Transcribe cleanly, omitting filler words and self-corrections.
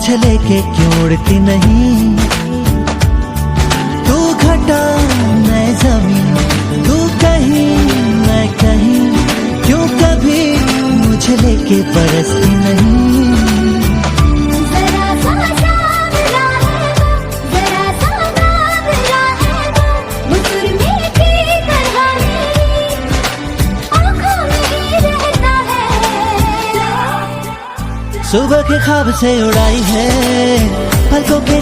मुझे लेके क्यों उड़ती नहीं। तू घटा मैं ज़मीं, तू कहीं मैं कहीं, क्यों कभी मुझे लेके बरसती नहीं। सुबह के ख्वाब से उड़ाई है, पलकों के